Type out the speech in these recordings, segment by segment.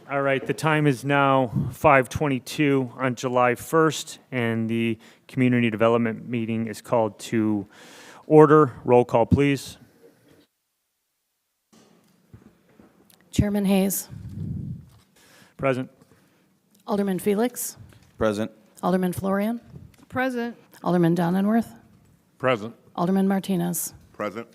All right, the time is now 5:22 on July 1st, and the Community Development Meeting is called to order. Roll call, please. Chairman Hayes. Present. Alderman Felix. Present. Alderman Florian. Present. Alderman Donenworth. Present. Alderman Martinez. Present.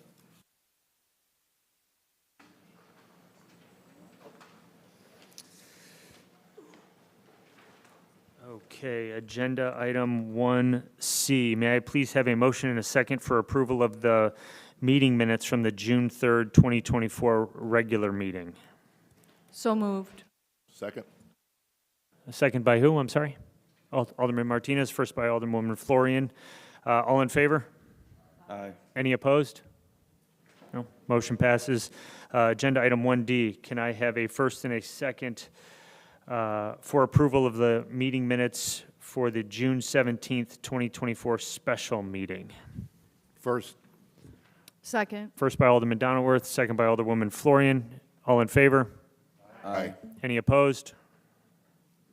Okay, agenda item 1C. May I please have a motion and a second for approval of the meeting minutes from the June 3rd, 2024 regular meeting? So moved. Second. A second by who? I'm sorry? Alderman Martinez, first by Alderwoman Florian. All in favor? Aye. Any opposed? No. Motion passes. Agenda item 1D. Can I have a first and a second for approval of the meeting minutes for the June 17th, 2024 special meeting? First. Second. First by Alderman Donenworth, second by Alderwoman Florian. All in favor? Aye. Any opposed?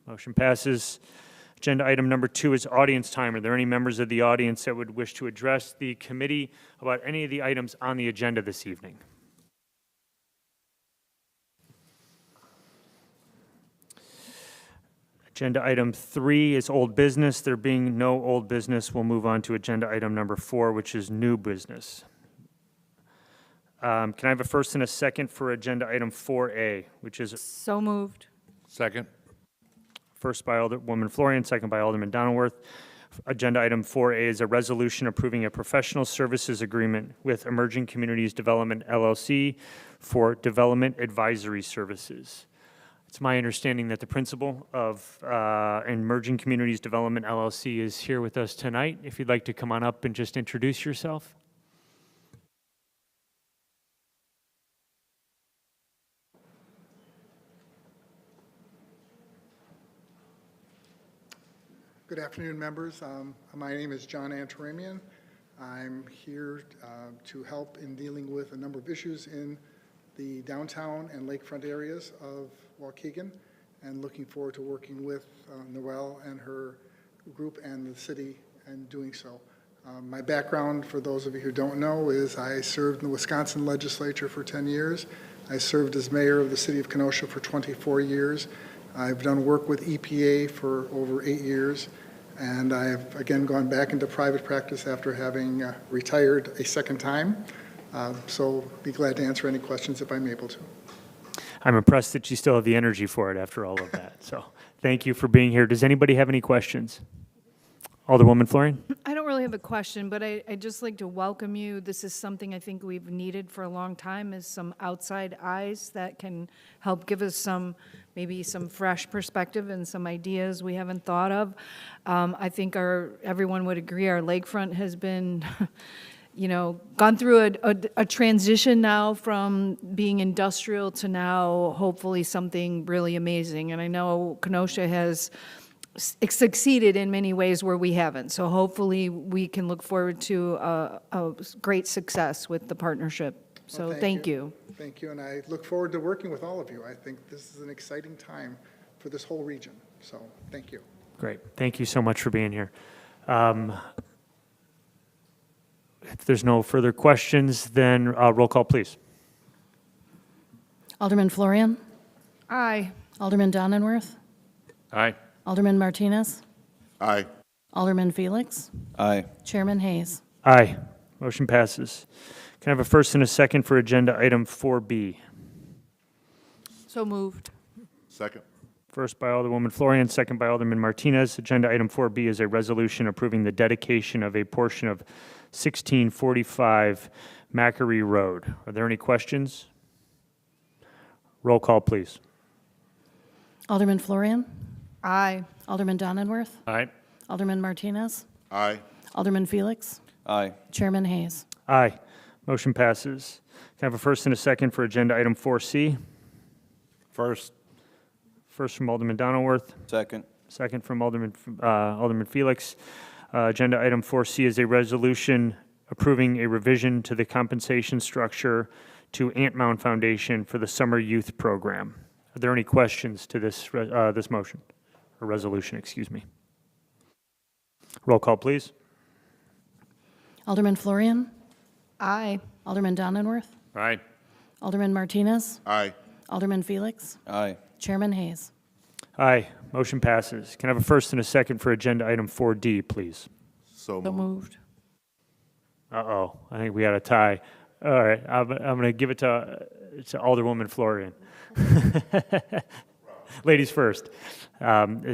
Motion passes. Agenda item number 2 is audience time. Are there any members of the audience that would wish to address the committee about any of the items on the agenda this evening? Agenda item 3 is old business. There being no old business, we'll move on to agenda item number 4, which is new business. Can I have a first and a second for agenda item 4A, which is So moved. Second. first by Alderwoman Florian, second by Alderman Donenworth. Agenda item 4A is a resolution approving a professional services agreement with Emerging Communities Development LLC for development advisory services. It's my understanding that the principal of Emerging Communities Development LLC is here with us tonight. If you'd like to come on up and just introduce yourself. Good afternoon, members. My name is John Antaramian. I'm here to help in dealing with a number of issues in the downtown and lakefront areas of Waukegan, and looking forward to working with Noelle and her group and the city in doing so. My background, for those of you who don't know, is I served in the Wisconsin legislature for 10 years. I served as mayor of the city of Kenosha for 24 years. I've done work with EPA for over 8 years, and I've again gone back into private practice after having retired a second time. So be glad to answer any questions if I'm able to. I'm impressed that you still have the energy for it after all of that. So thank you for being here. Does anybody have any questions? Alderwoman Florian? I don't really have a question, but I'd just like to welcome you. This is something I think we've needed for a long time, is some outside eyes that can help give us maybe some fresh perspective and some ideas we haven't thought of. I think everyone would agree our lakefront has been gone through a transition now from being industrial to now hopefully something really amazing. And I know Kenosha has succeeded in many ways where we haven't. So hopefully we can look forward to a great success with the partnership. So Well, thank you. Thank you, and I look forward to working with all of you. I think this is an exciting time for this whole region. So thank you. Great. Thank you so much for being here. If there's no further questions, then roll call, please. Alderman Florian. Aye. Alderman Donenworth. Aye. Alderman Martinez. Aye. Alderman Felix. Aye. Chairman Hayes. Aye. Motion passes. Can I have a first and a second for agenda item 4B? So moved. Second. First by Alderwoman Florian, second by Alderman Martinez. Agenda item 4B is a resolution approving the dedication of a portion of 1645 Macquarie Road. Are there any questions? Roll call, please. Alderman Florian. Aye. Alderman Donenworth. Aye. Alderman Martinez. Aye. Alderman Felix. Aye. Chairman Hayes. Aye. Motion passes. Can I have a first and a second for agenda item 4C? First. First from Alderman Donenworth, Second. second from Alderman Felix. Agenda item 4C is a resolution approving a revision to the compensation structure to Ant Mound Foundation for the Summer Youth Program. Are there any questions to this motion, or resolution, excuse me? Roll call, please. Alderman Florian, Aye. Alderman Donenworth, Aye. Alderman Martinez, Aye. Alderman Felix, Aye. Chairman Hayes. Aye, motion passes. Can I have a first and a second for agenda item 4D, please? So So moved. moved. Uh-oh, I think we got a tie. All right, I'm going to give it to Alderwoman Florian. Ladies first.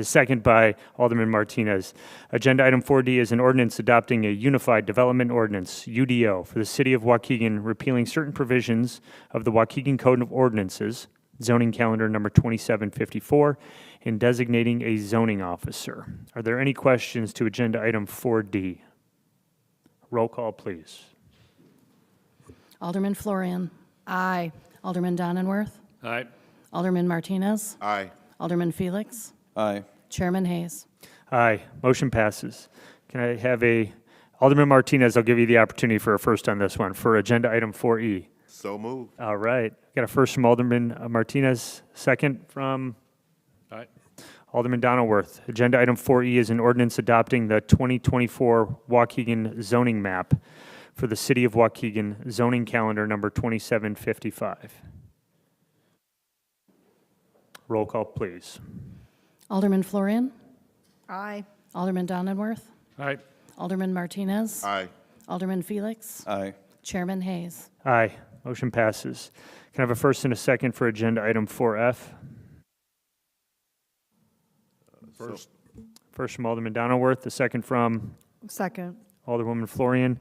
Second by Alderman Martinez. Agenda item 4D is an ordinance adopting a Unified Development Ordinance, UDO, for the City of Waukegan, repealing certain provisions of the Waukegan Code of Ordinances, zoning calendar number 2754, and designating a zoning officer. Are there any questions to agenda item 4D? Roll call, please. Alderman Florian, Aye. Alderman Donenworth, Aye. Alderman Martinez, Aye. Alderman Felix, Aye. Chairman Hayes. Aye, motion passes. Can I have Alderman Martinez, I'll give you the opportunity for a first on this one, for agenda item 4E. So moved. All right, got a first from Alderman Martinez, second from Aye. Alderman Donenworth. Agenda item 4E is an ordinance adopting the 2024 Waukegan zoning map for the City of Waukegan, zoning calendar number 2755. Roll call, please. Alderman Florian, Aye. Alderman Donenworth, Aye. Alderman Martinez, Aye. Alderman Felix, Aye. Chairman Hayes. Aye, motion passes. Can I have a first and a second for agenda item 4F? First. First from Alderman Donenworth, the second from Second. Alderwoman Florian.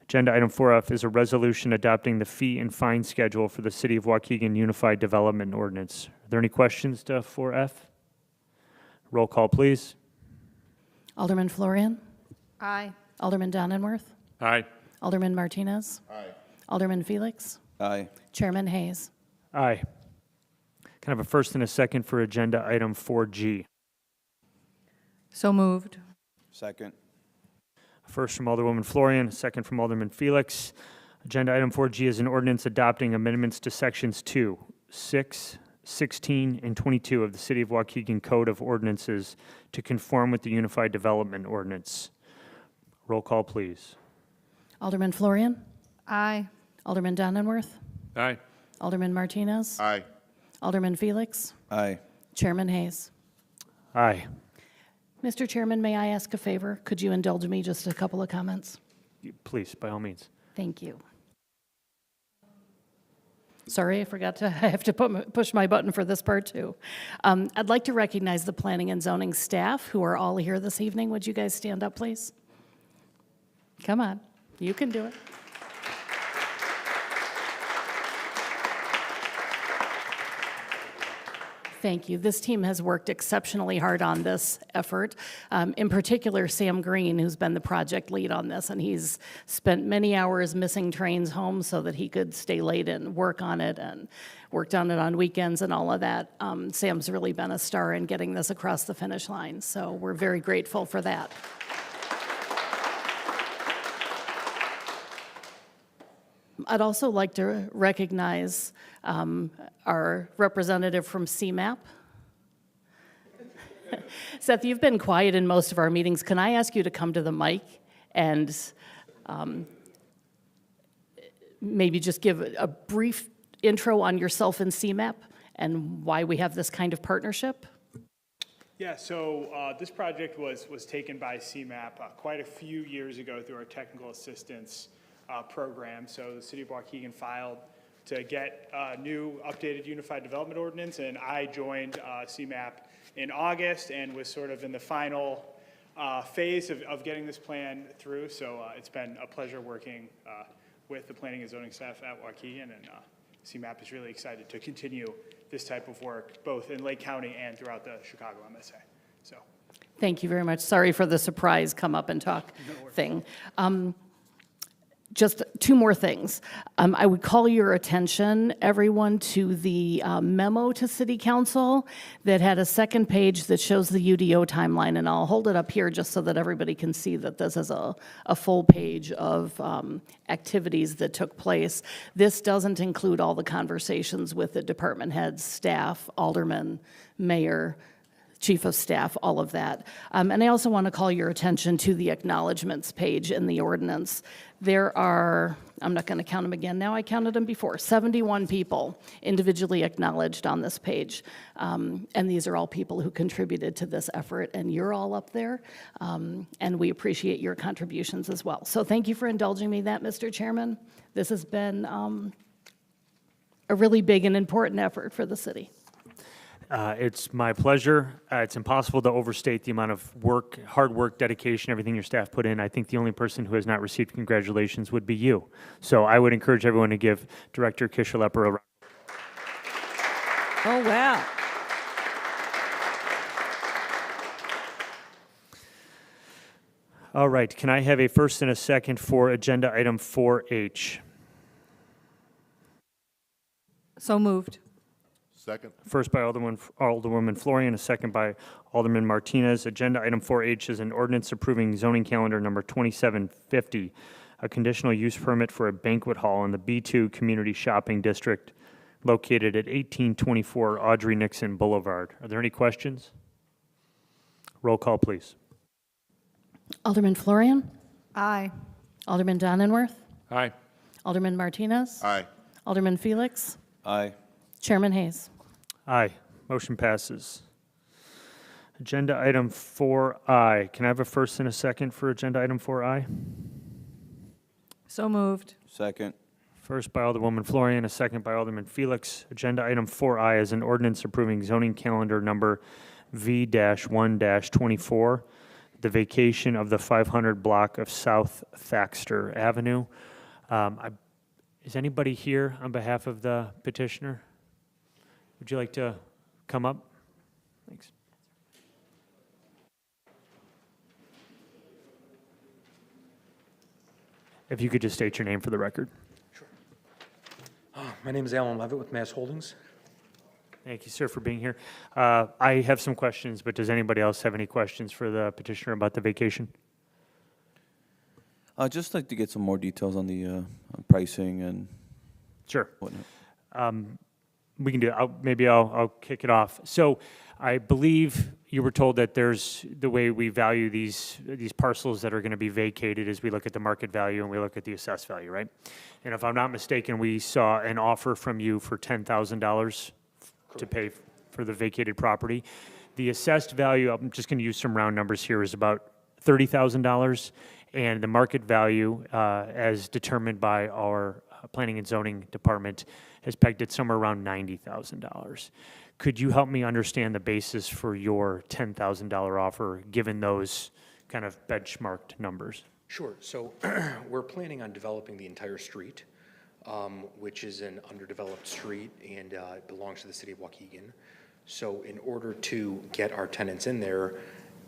Agenda item 4F is a resolution adopting the fee and fine schedule for the City of Waukegan Unified Development Ordinance. Are there any questions to 4F? Roll call, please. Alderman Florian, Aye. Alderman Donenworth, Aye. Alderman Martinez, Aye. Alderman Felix, Aye. Chairman Hayes. Aye. Can I have a first and a second for agenda item 4G? So moved. Second. First from Alderwoman Florian, second from Alderman Felix. Agenda item 4G is an ordinance adopting amendments to sections 2, 6, 16, and 22 of the City of Waukegan Code of Ordinances to conform with the Unified Development Ordinance. Roll call, please. Alderman Florian, Aye. Alderman Donenworth, Aye. Alderman Martinez, Aye. Alderman Felix, Aye. Chairman Hayes. Aye. Mr. Chairman, may I ask a favor? Could you indulge me just a couple of comments? Please, by all means. Thank you. Sorry, I have to push my button for this part too. I'd like to recognize the planning and zoning staff who are all here this evening. Would you guys stand up, please? Come on, you can do it. Thank you. This team has worked exceptionally hard on this effort. In particular, Sam Green, who's been the project lead on this, and he's spent many hours missing trains home so that he could stay late and work on it, and worked on it on weekends and all of that. Sam's really been a star in getting this across the finish line, so we're very grateful for that. I'd also like to recognize our representative from CMAP. Seth, you've been quiet in most of our meetings. Can I ask you to come to the mic and maybe just give a brief intro on yourself and CMAP and why we have this kind of partnership? Yeah, so this project was taken by CMAP quite a few years ago through our technical assistance program. So the City of Waukegan filed to get a new updated Unified Development Ordinance, and I joined CMAP in August and was sort of in the final phase of getting this plan through. So it's been a pleasure working with the planning and zoning staff at Waukegan, and CMAP is really excited to continue this type of work, both in Lake County and throughout the Chicago MSA. So, Thank you very much. Sorry for the surprise come up and talk thing. Just two more things. I would call your attention, everyone, to the memo to City Council that had a second page that shows the UDO timeline, and I'll hold it up here just so that everybody can see that this is a full page of activities that took place. This doesn't include all the conversations with the department heads, staff, aldermen, mayor, chief of staff, all of that. And I also want to call your attention to the acknowledgements page in the ordinance. There are, I'm not going to count them again now, I counted them before, 71 people individually acknowledged on this page. And these are all people who contributed to this effort, and you're all up there. And we appreciate your contributions as well. So thank you for indulging me that, Mr. Chairman. This has been a really big and important effort for the city. It's my pleasure. It's impossible to overstate the amount of work, hard work, dedication, everything your staff put in. I think the only person who has not received congratulations would be you. So I would encourage everyone to give Director Kishaleper a round. Oh, wow. All right, can I have a first and a second for agenda item 4H? So moved. Second. First by Alderwoman Florian, a second by Alderman Martinez. Agenda item 4H is an ordinance approving zoning calendar number 2750, a conditional use permit for a banquet hall in the B2 Community Shopping District located at 1824 Audrey Nixon Boulevard. Are there any questions? Roll call, please. Alderman Florian? Aye. Alderman Donenworth? Aye. Alderman Martinez? Aye. Alderman Felix? Aye. Chairman Hayes? Aye. Motion passes. Agenda item 4I. Can I have a first and a second for agenda item 4I? So moved. Second. First by Alderwoman Florian, a second by Alderman Felix. Agenda item 4I is an ordinance approving zoning calendar number V-1-24, the vacation of the 500 block of South Thaxter Avenue. Is anybody here on behalf of the petitioner? Would you like to come up? Thanks. If you could just state your name for the record. My name is Alan Levitt with Mass Holdings. Thank you, sir, for being here. I have some questions, but does anybody else have any questions for the petitioner about the vacation? I'd just like to get some more details on the pricing and Sure. whatnot. We can do it. Maybe I'll kick it off. So I believe you were told that there's the way we value these parcels that are going to be vacated is we look at the market value and we look at the assessed value, right? And if I'm not mistaken, we saw an offer from you for $10,000 to pay for the vacated property. The assessed value, I'm just going to use some round numbers here, is about $30,000, and the market value, as determined by our Planning and Zoning Department, has pegged it somewhere around $90,000. Could you help me understand the basis for your $10,000 offer, given those kind of benchmarked numbers? Sure. So we're planning on developing the entire street, which is an underdeveloped street, and it belongs to the city of Waukegan. So in order to get our tenants in there,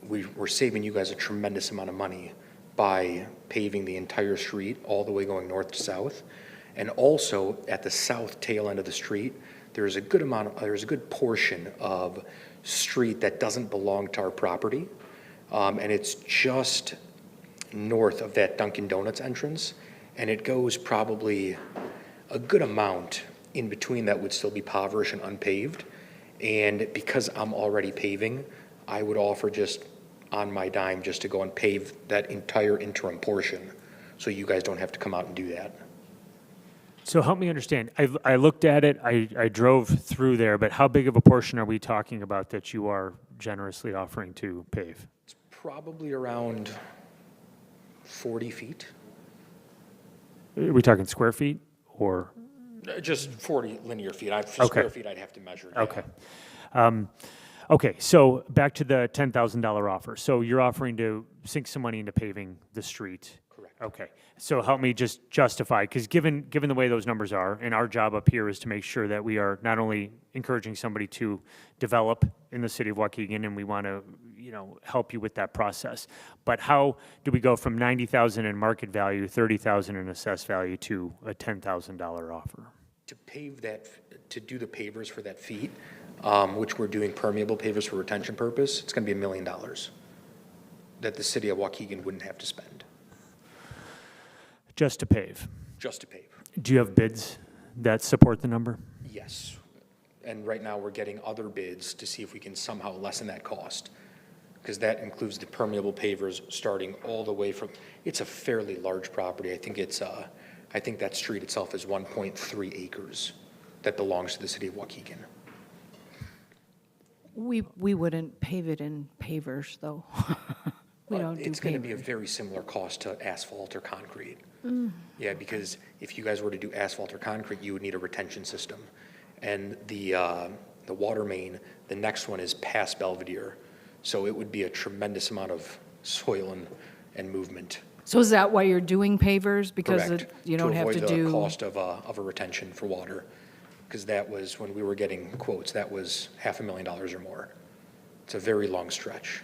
we're saving you guys a tremendous amount of money by paving the entire street all the way going north to south. And also at the south tail end of the street, there's a good portion of street that doesn't belong to our property. And it's just north of that Dunkin' Donuts entrance. And it goes probably a good amount in between that would still be impoverished and unpaved. And because I'm already paving, I would offer just on my dime just to go and pave that entire interim portion so you guys don't have to come out and do that. So help me understand. I looked at it, I drove through there, but how big of a portion are we talking about that you are generously offering to pave? It's probably around 40 feet. Are we talking square feet or? Just 40 linear feet. Okay. Square feet I'd have to measure. Yeah. Okay. Okay, so back to the $10,000 offer. So you're offering to sink some money into paving the street. Correct. Okay, so help me just justify, because given the way those numbers are, and our job up here is to make sure that we are not only encouraging somebody to develop in the city of Waukegan, and we want to, help you with that process. But how do we go from 90,000 in market value, 30,000 in assessed value to a $10,000 offer? To pave that, to do the pavers for that feet, which we're doing permeable pavers for retention purpose, it's gonna be $1 million that the city of Waukegan wouldn't have to spend, Just to pave. just to pave. Do you have bids that support the number? Yes. And right now, we're getting other bids to see if we can somehow lessen that cost. Because that includes the permeable pavers starting all the way from, it's a fairly large property. I think I think that street itself is 1.3 acres that belongs to the city of Waukegan. We wouldn't pave it in pavers, though. We don't do It's gonna be a pavers. very similar cost to asphalt or concrete. Yeah, because if you guys were to do asphalt or concrete, you would need a retention system. And the water main, the next one is past Belvedere. So it would be a tremendous amount of soil and movement. So is that why you're doing pavers? Because Correct. you don't have to avoid the do? cost of a retention for water. Because that was, when we were getting quotes, that was $500,000 or more. It's a very long stretch.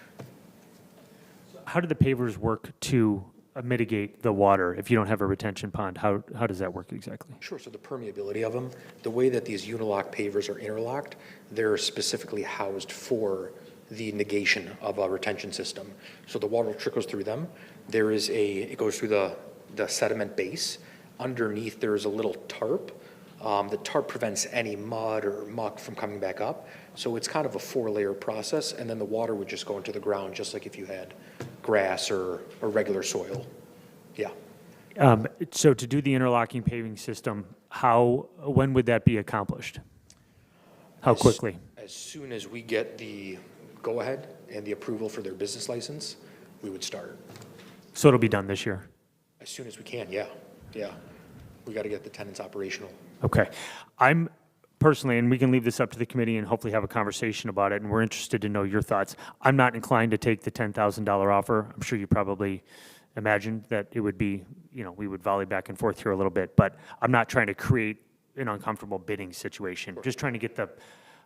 How do the pavers work to mitigate the water if you don't have a retention pond? How does that work exactly? Sure, so the permeability of them, the way that these unilock pavers are interlocked, they're specifically housed for the negation of a retention system. So the water trickles through them. It goes through the sediment base. Underneath, there's a little tarp. The tarp prevents any mud or muck from coming back up. So it's kind of a 4-layer process, and then the water would just go into the ground, just like if you had grass or regular soil. Yeah. So to do the interlocking paving system, when would that be accomplished? How quickly? As soon as we get the go-ahead and the approval for their business license, we would start. So it'll be done this year? As soon as we can, yeah. We got to get the tenants operational. Okay. I'm personally, and we can leave this up to the committee and hopefully have a conversation about it, and we're interested to know your thoughts. I'm not inclined to take the $10,000 offer. I'm sure you probably imagined that it would be, we would volley back and forth here a little bit, but I'm not trying to create an uncomfortable bidding situation. Just trying to get the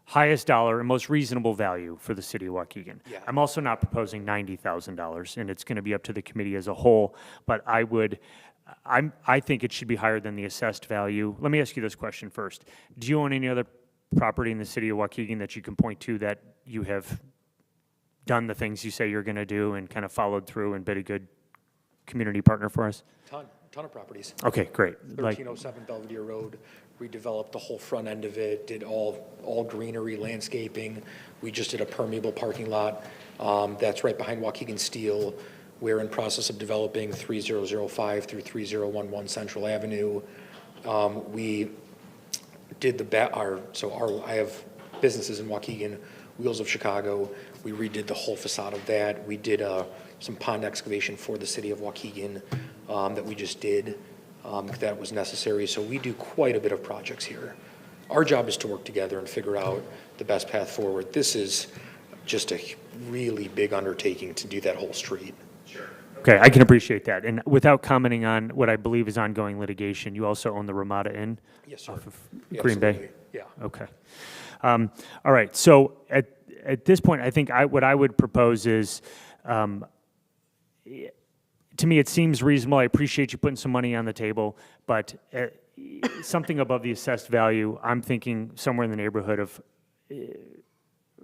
highest dollar and most reasonable value for the city of Waukegan. Yeah. I'm also not proposing $90,000, and it's going to be up to the committee as a whole, but I think it should be higher than the assessed value. Let me ask you this question first. Do you own any other property in the city of Waukegan that you can point to that you have done the things you say you're going to do and kind of followed through and been a good community partner for us? Ton of properties. Okay, great. 1307 Belvedere Road, redeveloped the whole front end of it, did all greenery, landscaping. We just did a permeable parking lot. That's right behind Waukegan Steel. We're in process of developing 3005 through 3011 Central Avenue. We did I have businesses in Waukegan, Wheels of Chicago. We redid the whole facade of that. We did some pond excavation for the city of Waukegan that we just did. That was necessary. So we do quite a bit of projects here. Our job is to work together and figure out the best path forward. This is just a really big undertaking to do that whole street. Okay, I can appreciate that. And without commenting on what I believe is ongoing litigation, you also own the Ramada Inn? Yes, sir. Off of Yeah, Green Bay? absolutely. Yeah. Okay. All right, so at this point, I think what I would propose is, to me, it seems reasonable. I appreciate you putting some money on the table, but something above the assessed value, I'm thinking somewhere in the neighborhood of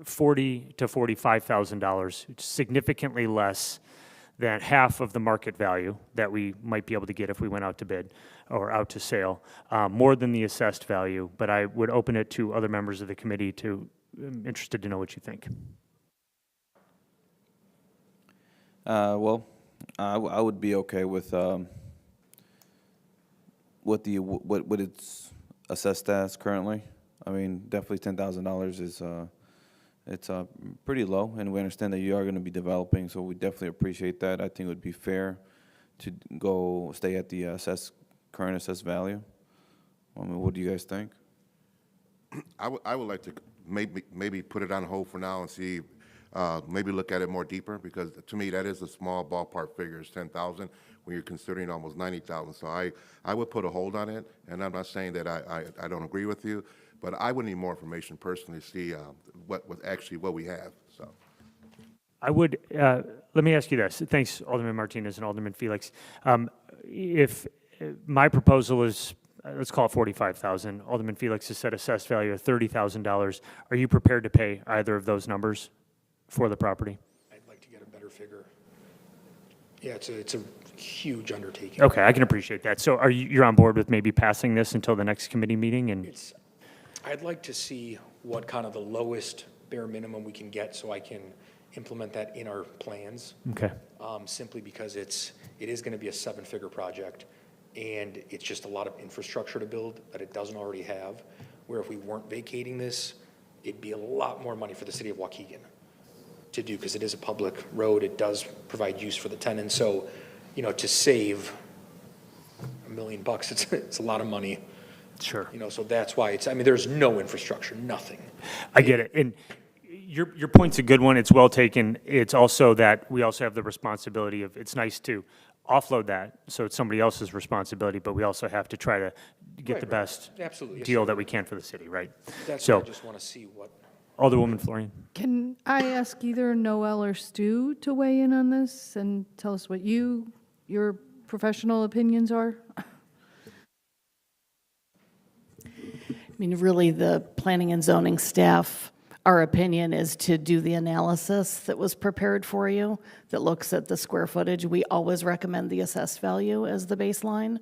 $40,000 to $45,000, significantly less than half of the market value that we might be able to get if we went out to bid or out to sale, more than the assessed value, but I would open it to other members of the committee I'm interested to know what you think. Well, I would be okay with what it's assessed as currently. I mean, definitely $10,000 is it's pretty low, and we understand that you are going to be developing, so we definitely appreciate that. I think it would be fair to go stay at the current assessed value. I mean, what do you guys think? I would like to maybe put it on hold for now and see, maybe look at it more deeper, because to me, that is a small ballpark figure, it's 10,000, when you're considering almost 90,000. So I would put a hold on it, and I'm not saying that I don't agree with you, but I would need more information personally to see what we have, so. I would, let me ask you this. Thanks, Alderman Martinez and Alderman Felix. If my proposal is, let's call it 45,000, Alderman Felix has set assessed value of $30,000, are you prepared to pay either of those numbers for the property? I'd like to get a better figure. Yeah, it's a huge undertaking. Okay, I can appreciate that. So you're on board with maybe passing this until the next committee meeting? And I'd like to see what kind of the lowest bare minimum we can get so I can implement that in our plans. Okay. Simply because it is going to be a seven-figure project, and it's just a lot of infrastructure to build that it doesn't already have, where if we weren't vacating this, it'd be a lot more money for the city of Waukegan to do, because it is a public road. It does provide use for the tenants. So, to save $1 million, it's a lot of money. Sure. So that's why there's no infrastructure, nothing. I get it. And your point's a good one. It's well taken. It's also that we also have the responsibility of, it's nice to offload that, so it's somebody else's responsibility, but we also have to try to get the Right. best Absolutely. Yes, deal sir. that we can for the city, right? That's So, why I just want to see what. Alderwoman Florian. Can I ask either Noel or Stu to weigh in on this and tell us what your professional opinions are? I mean, really, the planning and zoning staff, our opinion is to do the analysis that was prepared for you that looks at the square footage. We always recommend the assessed value as the baseline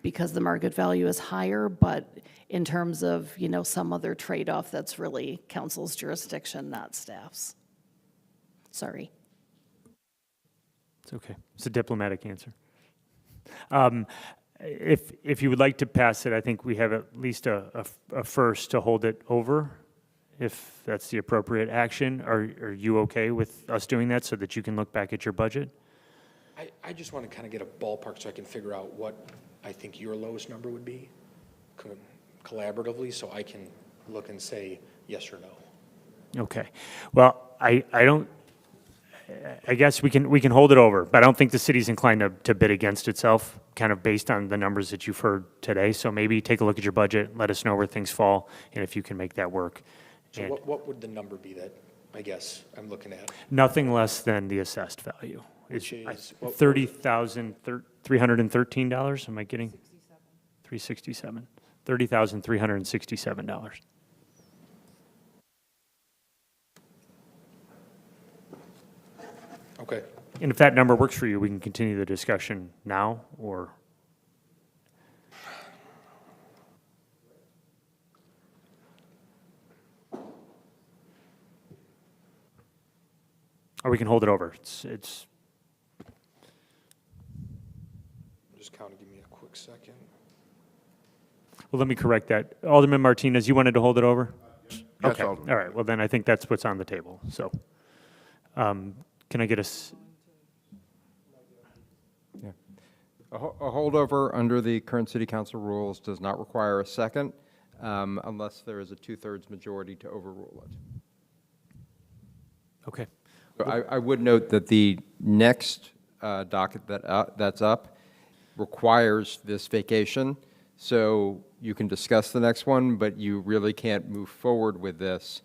because the market value is higher, but in terms of, some other trade-off, that's really council's jurisdiction, not staff's. Sorry. It's okay. It's a diplomatic answer. If you would like to pass it, I think we have at least a first to hold it over, if that's the appropriate action. Are you okay with us doing that so that you can look back at your budget? I just want to kind of get a ballpark so I can figure out what I think your lowest number would be collaboratively, so I can look and say yes or no. Okay. Well, I guess we can hold it over, but I don't think the city's inclined to bid against itself, kind of based on the numbers that you've heard today. So maybe take a look at your budget, let us know where things fall, and if you can make that work. So And what would the number be that, I guess, I'm looking at? nothing less than the assessed value. Which is what- $30,313, am I getting? $367. $30,367. Okay. And if that number works for you, we can continue the discussion now, or? Or we can hold it over. It's Just kind of give me a quick second. well, let me correct that. Alderman Martinez, you wanted to hold it over? Yes, Okay, Alderman. all right, well, then I think that's what's on the table, so. Can I get A holdover under the current city council rules does not require a second unless there is a two-thirds majority to overrule it. okay, So I would note that the next docket that's up requires this vacation, so you can discuss the next one, but you really can't move forward with this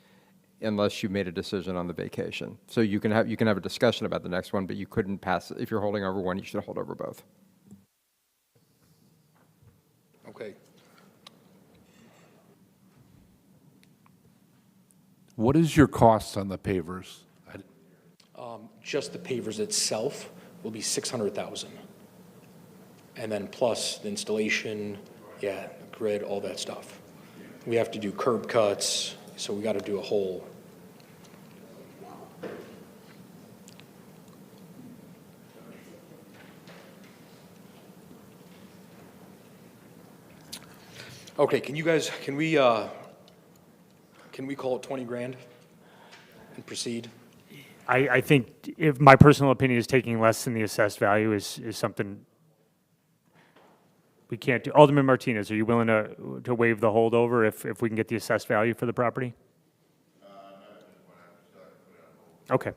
unless you made a decision on the vacation. So you can have a discussion about the next one, but you couldn't pass it. If you're holding over one, you should hold over both. Okay. What is your cost on the pavers? Just the pavers itself will be 600,000. And then plus the installation, the grid, all that stuff. We have to do curb cuts, so we got to do a whole. Okay, can we call it 20 grand and proceed? I think if my personal opinion is taking less than the assessed value is something we can't do. Alderman Martinez, are you willing to waive the holdover if we can get the assessed value for the property? Okay.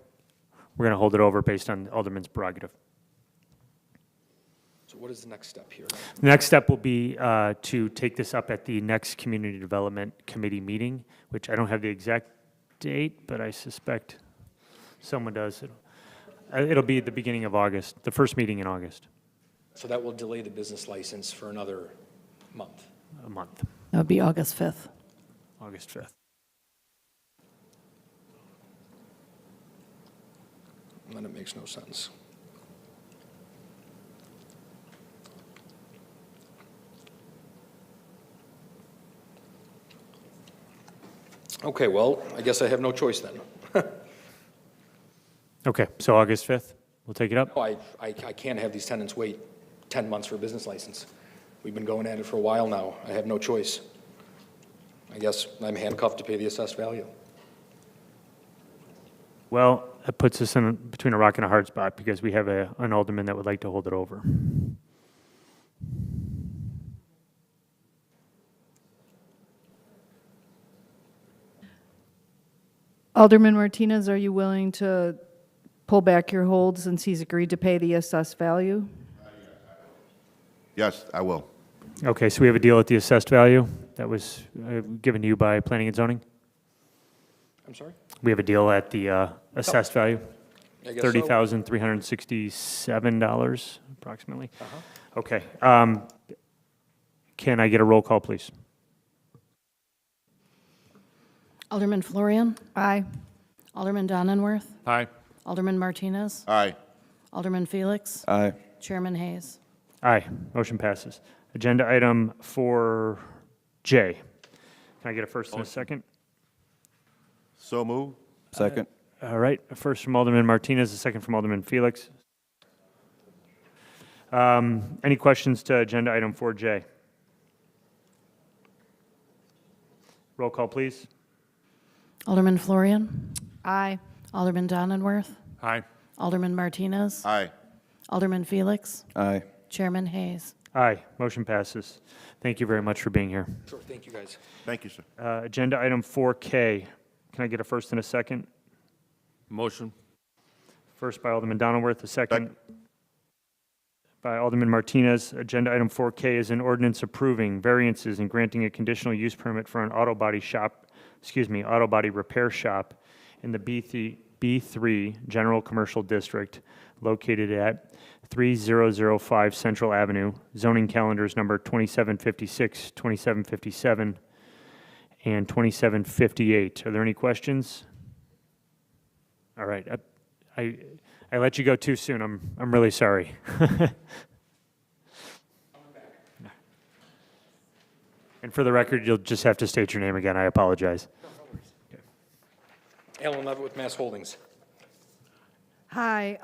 We're going to hold it over based on Alderman's prerogative. So what is the next step here? The next step will be to take this up at the next Community Development Committee meeting, which I don't have the exact date, but I suspect Someone does. It'll be the beginning of August, the first meeting in August, So that will delay the business license for another month. a month, That would be August 5th. August 5th. And then it makes no sense. Okay, well, I guess I have no choice then. Okay, so August 5th, we'll take it up. No, I can't have these tenants wait 10 months for a business license. We've been going at it for a while now. I have no choice. I guess I'm handcuffed to pay the assessed value. Well, that puts us in between a rock and a hard spot because we have an alderman that would like to hold it over. Alderman Martinez, are you willing to pull back your hold since he's agreed to pay the assessed value? Yes, I will. Okay, so we have a deal at the assessed value that was given to you by Planning and Zoning? I'm sorry? We have a deal at the assessed value, I guess so. $30,367 approximately. Okay. Can I get a roll call, please? Alderman Florian, Aye. Alderman Donenworth, Aye. Alderman Martinez, Aye. Alderman Felix, Aye. Chairman Hayes. Aye, motion passes. Agenda item 4J. Can I get a first and a second? So move. Second. All right, a first from Alderman Martinez, a second from Alderman Felix. Any questions to agenda item 4J? Roll call, please. Alderman Florian, Aye. Alderman Donenworth, Aye. Alderman Martinez, Aye. Alderman Felix, Aye. Chairman Hayes. Aye, motion passes. Thank you very much for being here. Sure, thank you, guys. Thank you, sir. Agenda item 4K. Can I get a first and a second? Motion. First by Alderman Donenworth, a second by Alderman Martinez. Agenda item 4K is an ordinance approving variances and granting a conditional use permit for an auto body repair shop in the B3 General Commercial District located at 3005 Central Avenue, zoning calendars number 2756, 2757, and 2758. Are there any questions? All right, I let you go too soon. I'm really sorry. And for the record, you'll just have to state your name again. I apologize. Alan Levitt with Mass Holdings. Hi,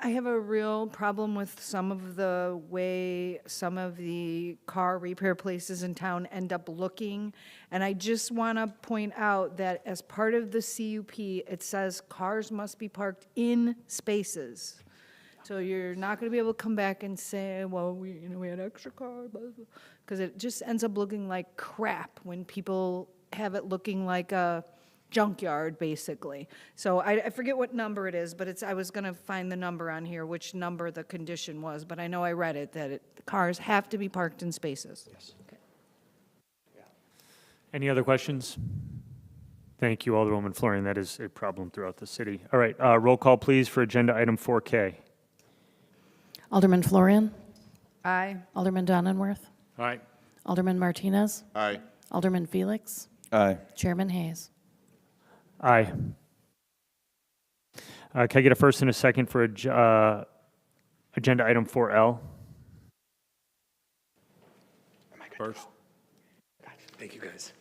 I have a real problem with some of the way some of the car repair places in town end up looking. And I just want to point out that as part of the CUP, it says cars must be parked in spaces. So you're not going to be able to come back and say, well, we had extra car, because it just ends up looking like crap when people have it looking like a junkyard, basically. So I forget what number it is, but I was going to find the number on here, which number the condition was, but I know I read it, that the cars have to be parked in spaces. Yes. Okay. Any other questions? Thank you, Alderwoman Florian. That is a problem throughout the city. All right, roll call, please, for agenda item 4K. Alderman Florian, Aye. Alderman Donenworth, Aye. Alderman Martinez, Aye. Alderman Felix, Aye. Chairman Hayes. Aye. Can I get a first and a second for agenda item 4L? First. Thank you, guys.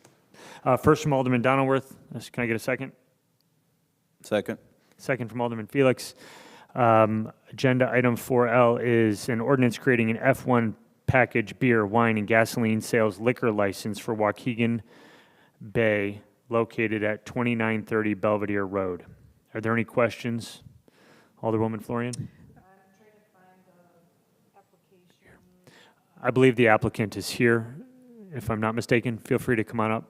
First from Alderman Donenworth. Can I get a second? Second. Second from Alderman Felix. Agenda item 4L is an ordinance creating an F1 package beer, wine, and gasoline sales liquor license for Waukegan Bay located at 2930 Belvedere Road. Are there any questions? Alderwoman Florian? I believe the applicant is here, if I'm not mistaken. Feel free to come on up.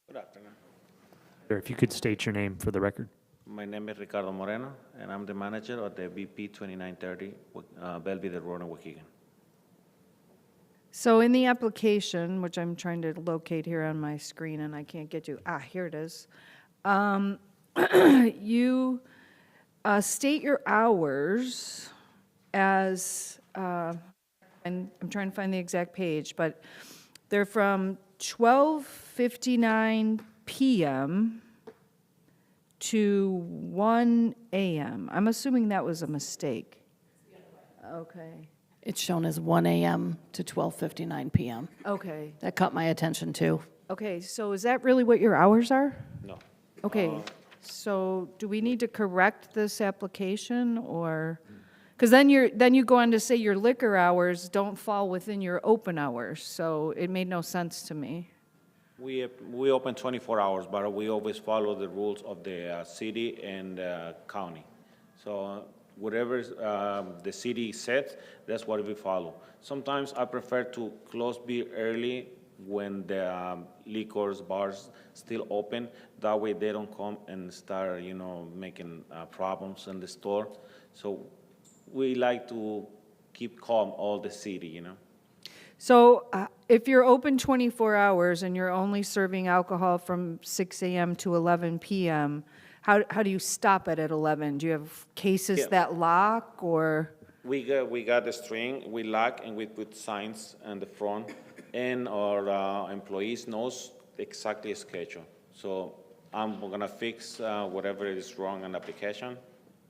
Good afternoon. If you could state your name for the record. My name is Ricardo Moreno, and I'm the manager of the BP 2930 Belvedere Road in Waukegan. So in the application, which I'm trying to locate here on my screen and I can't get to, here it is. You state your hours as, and I'm trying to find the exact page, but they're from 12:59 PM to 1 AM. I'm assuming that was a mistake. Okay, It's shown as 1 AM to 12:59 PM. okay. That caught my attention, too. Okay, so is that really what your hours are? No. Okay, so do we need to correct this application, or? Because then you go on to say your liquor hours don't fall within your open hours, so it made no sense to me. We open 24 hours, but we always follow the rules of the city and county. So whatever the city sets, that's what we follow. Sometimes I prefer to close beer early when the liquors, bars still open. That way they don't come and start, making problems in the store. So we like to keep calm all the city. So if you're open 24 hours and you're only serving alcohol from 6 AM to 11 PM, how do you stop it at 11? Do you have cases Yeah. that lock, or? We got the string, we lock, and we put signs on the front, and our employees knows exactly the schedule. So I'm gonna fix whatever is wrong on the application,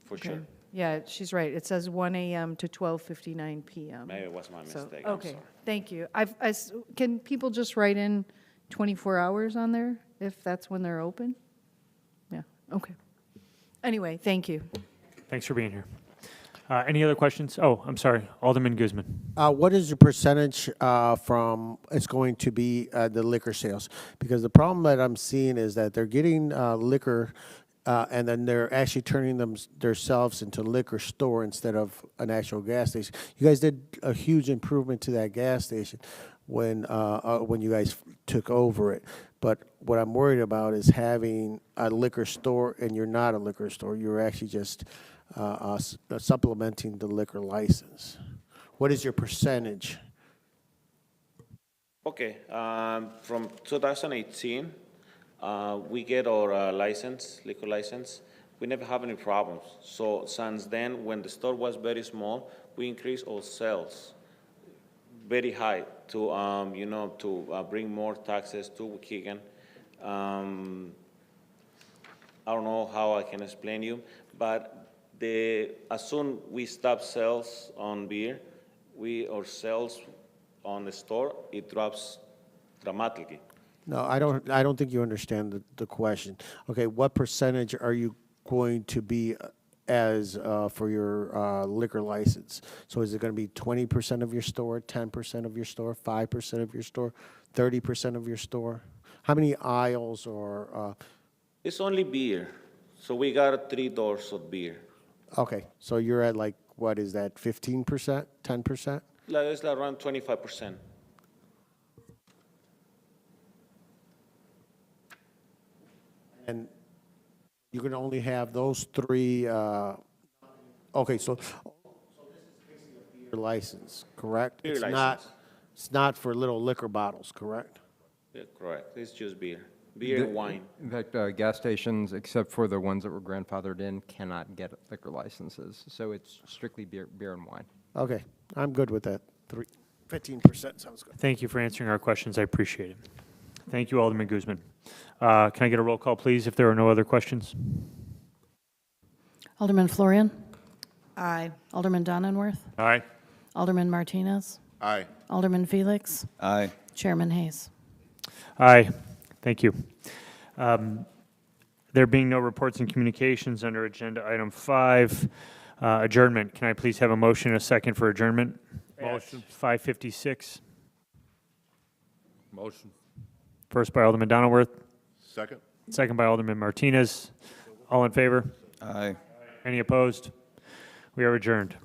for sure. Yeah, she's right. It says 1 AM to 12:59 PM. Maybe it was my So, mistake, I'm okay, sorry. thank you. Can people just write in 24 hours on there if that's when they're open? Yeah, okay. Anyway, thank you. Thanks for being here. Any other questions? Oh, I'm sorry, Alderman Guzman. What is the percentage from, it's going to be the liquor sales? Because the problem that I'm seeing is that they're getting liquor and then they're actually turning themselves into a liquor store instead of an actual gas station. You guys did a huge improvement to that gas station when you guys took over it. But what I'm worried about is having a liquor store and you're not a liquor store. You're actually just supplementing the liquor license. What is your percentage? Okay, from 2018, we get our liquor license. We never have any problems. So since then, when the store was very small, we increased our sales very high to, to bring more taxes to Waukegan. I don't know how I can explain you, but as soon we stop sales on beer, our sales on the store, it drops dramatically. No, I don't think you understand the question. Okay, what percentage are you going to be as for your liquor license? So is it going to be 20% of your store, 10% of your store, 5% of your store, 30% of your store? How many aisles or? It's only beer, so we got 3 doors of beer. Okay, so you're at like, what is that, 15%, 10%? It's around 25%. And you can only have those 3, okay, so this is basically a beer license, correct? Beer It's license. It's not for little liquor bottles, correct? Yeah, correct. It's just beer. Beer and wine. In fact, gas stations, except for the ones that were grandfathered in, cannot get liquor licenses. So it's strictly beer and wine. Okay, I'm good with that. 15% sounds good. Thank you for answering our questions. I appreciate it. Thank you, Alderman Guzman. Can I get a roll call, please, if there are no other questions? Alderman Florian? Aye. Alderman Donenworth? Aye. Alderman Martinez? Aye. Alderman Felix? Aye. Chairman Hayes? Aye. Thank you. There being no reports and communications under Agenda Item 5, adjournment. Can I please have a motion and a second for adjournment? Motion. 5:56. Motion. First by Alderman Donenworth, Second? second by Alderman Martinez. All in favor? Aye. Any opposed? We are adjourned.